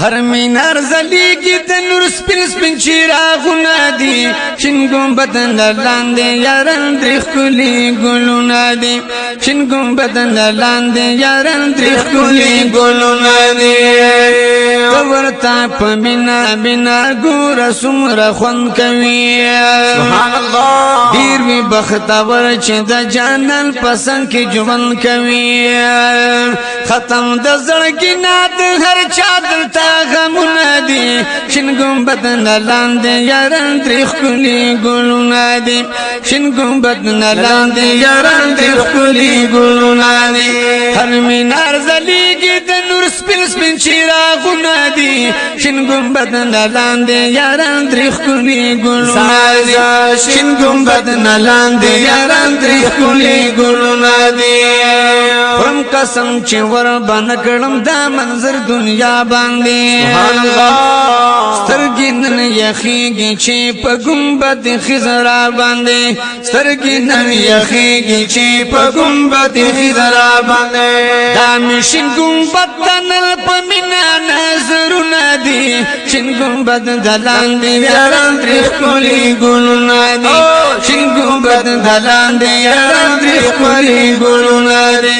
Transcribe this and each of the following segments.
هر مینار زلیگی د نور سپین سپین چراغونه دي شین ګمبد لاندې یاران درې ښکلي ګلونه دي شین ګمبد لاندې یاران درې ښکلي ګلونه دي ورته په بنا ګوره څومره خوند کوي سبحان الله ډېر وي بختور چې د جانان په څنګ کې ژوند کوي ختم د زړګي نه د هر چا دلته غمونه دي شین ګمبد لاندې یاران درې ښکلي ګلونه دي شین ګمبد لاندې یاران درې ښکلي ګلونه دي هر مینار زلیږي د نور سپین سپین چراغونه دي شین ګمبد لاندې یاران درې ښکلي ګلونه دي شین ګمبد لاندې یاران درې ښکلي ګلونه دي خورم قسم چې ور باندې کړم دا منظر دنیا باندې سبحان الله سترګې نن یخېږي چې په ګمبد خضرا باندې سترګې نن یخېږي چې په ګمبد خضرا باندې دا مشین ګمبد نن په مینا نظرونه دي شین ګمبد لاندې یاران درې ښکلي ګلونه دي شین ګمبد لاندې یاران درې ښکلي ګلونه دي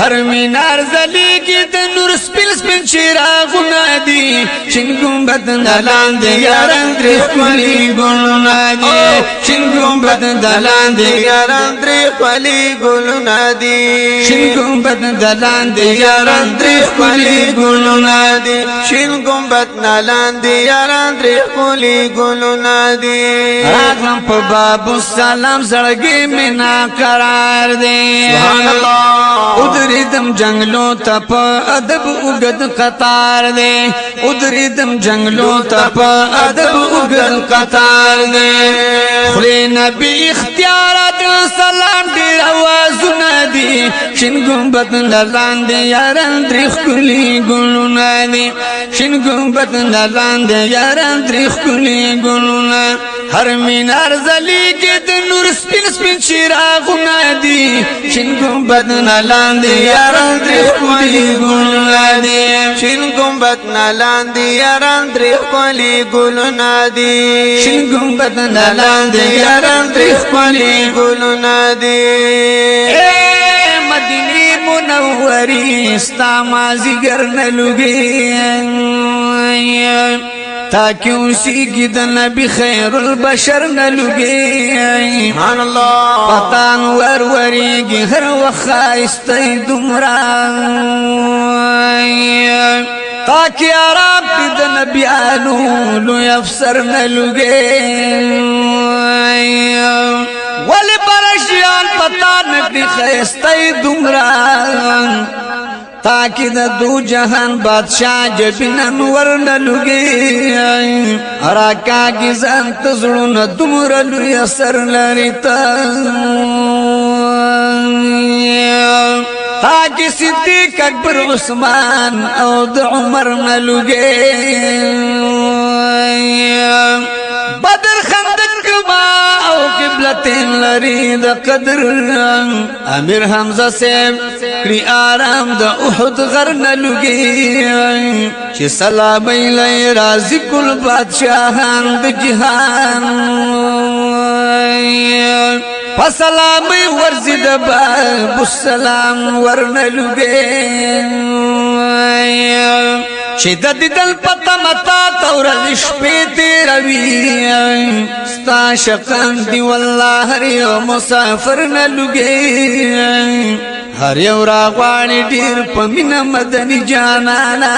هر مینار زلیږي د نور سپین سپین چراغونه دي شین ګمبد لاندې یاران درې ښکلي ګلونه دي شین ګمبد لاندې یاران درې ښکلي ګلونه دي شین ګمبد لاندې یاران درې ښکلي ګلونه دي شین ګمبد لاندې یاران درې ښکلي ګلونه دي راغلم په باب السلام زړګي مې ناقرار دی سبحان الله ادریدم جنگلو ته په ادب اوږد قطار دی ادریدم جنگلو ته په ادب اوږد قطار دی خولې نبي اختیارات سلام ډېر اوازونه دي شین ګمبد لاندې یاران درې ښکلي ګلونه دي شین ګمبد لاندې یاران درې ښکلي ګلونه هر مینار زلیږي د نور سپین سپین چراغونه دي شین ګمبد لاندې یاران درې ښکلي ګلونه دي شین ګمبد لاندې یاران درې ښکلي ګلونه دي شین ګمبد لاندې یاران درې ښکلي ګلونه دي مدینه منورې ستا مازیګر نه لوګي تا کیوسیږي د نبی خیر البشر نه لوګي سبحان الله پتان وروريږي هر وخت ښایسته دومره تا کی عرب د نبی آلو لوی افسر نه لوګي ولی برشیان پتا نبی ښایسته دومره تاکي د دو جهان بادشاہ جبین انور نه لوګي راکاږي ځان ته زړونه دومره لوی اثر لري تاکي صدیق اکبر عثمان او د عمر نه لوګي بدر خندق کما او قبلتین لري د قدر امیر حمزه سیم کړي آرام د احد غر نه لوګي چې سلام لای رازق البادشاہان د جهان فسلام ورزد باب السلام ورنه لوګي چې د دل پتا متا تور شپې تیروي ستا شقان دی والله هر یو مسافر نه لوګي هر یو راغواړي ډیر په مینا مدني جانانا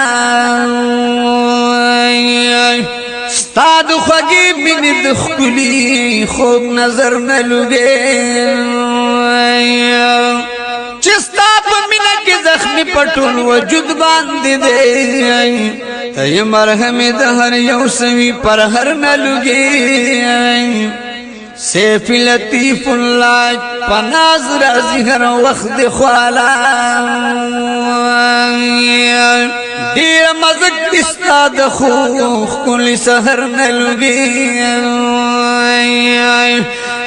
ستا د خوږې مینې د ښکلي خوږ نظر نه لوګي چې ستا په مینا کې زخمي پټول وجود باندې دی ته یې مرهم د هر یو سوي پر هر نه لوګي سیف لطیف الله پناز رازی هر وخت خوالا ډیر مزک استاد خو کل سحر نلوګي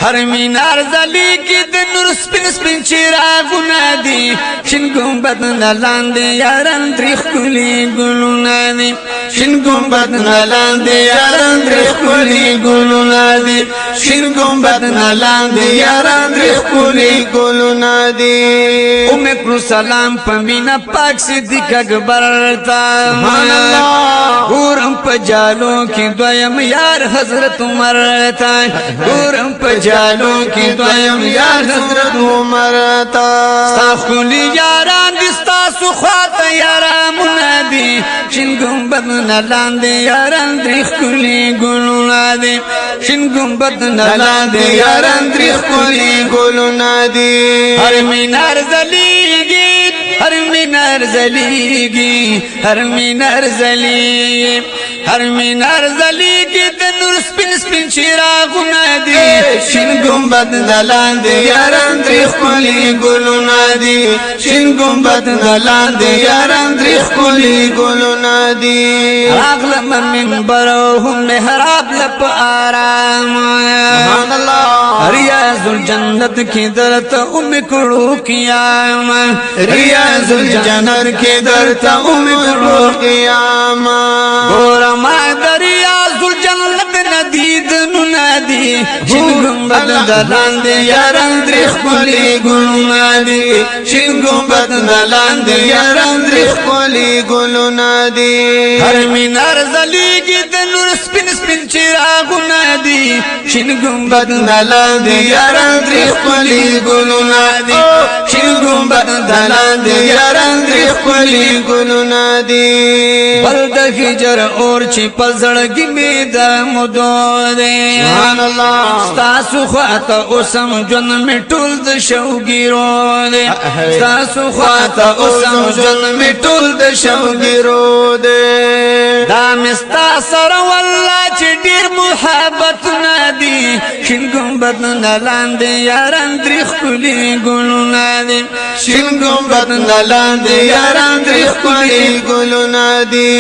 هر مینار زلی کی د نور سپین سپین چراغونه دي شین ګمبد لاندې یاران تریخ کلی ګلونه دي شین ګمبد لاندې یاران تریخ کلی ګلونه دي شین ګمبد لاندې یاران تریخ کلی ګلونه دي امکرو سلام پمینا پاک صدیق اکبر تا سبحان الله ګورم پجالو کی دویم یار حضرت عمر تا ګورم پجالو کی دویم یار حضرت عمر تا ساخلی یاران دستا سخوات یاران منادی شین گنبد نلاندې یاران دریخ کلی ګلونه دي شین گنبد نلاندې یاران دریخ کلی ګلونه دي هر مینار زلیږي هر مینار زلیږي هر مینار زلیږي هر مینار زلیږي د نور سپین سپین چراغونه دي شین ګمبد لاندې یاران تریخ کلی ګلونه دي شین ګمبد لاندې یاران تریخ کلی ګلونه دي راغلم منبر هم محراب لپ آرام سبحان الله ریاض الجنت کی درت ام کړو قیام ریاض الجنت کی درت ام کړو قیام ګور ما ریاض الجنت ندید نادی شین گنبد دلاندې یاران دریخ کلی ګلونه دي شین ګمبد لاندې یاران تریخ کلی ګلونه دي هر مینار زلیږي د نور سپین سپین چراغونه دي شین گنبد لاندې یاران تریخ کلی ګلونه دي شین ګمبد لاندې یاران تریخ کلی ګلونه دي بل د هجر اور چې پزړګي می د مودو دي سبحان الله تاسو خواته اوسم جن می ټول د شوګیرو دي تاسو خواته اوسم جن می ټول د شوګیرو دي دا مستا سره والله چې ډیر محبت ندي شین ګمبد لاندې یاران تریخ کلی ګلونه دي شین ګمبد لاندې یاران تریخ کلی ګلونه دي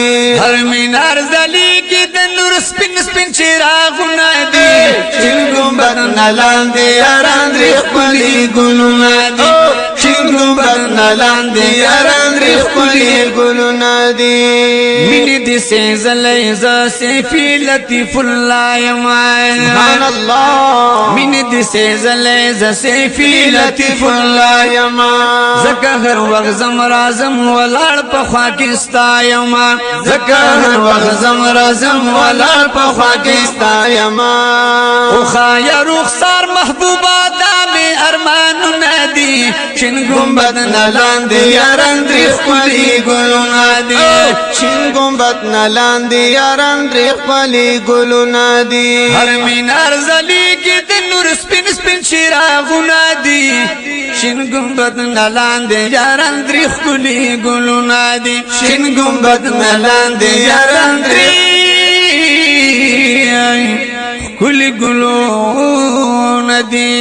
هر مینار زلیږي د نور سپین سپین چراغونه دي شین ګمبد لاندې یاران تریخ کلی ګلونه دي شین ګمبد لاندې یاران تریخ کلی ګلونه دي مینې دې سېزلې ز سیفی لطیف الله یمان سبحان الله مینې دې سېزلې ز سیفی لطیف الله یمان زکه هر وخت زم رازم ولاړ په خوا کې ستا یما زکه هر وخت زم رازم ولاړ په خوا کې ستا یمان او خایا رخسار محبوبا دامي ارمان ندی شین ګمبد لاندې یاران تریخ کلی ګلونه دي شین ګمبد لاندې یاران تریخ کلی ګلونه دي هر مینار زلیږي د نور سپین سپین چراغونه دي شین ګمبد لاندې یاران تریخ کلی ګلونه دي شین ګمبد لاندې یاران تریخ کلی ګلونه دي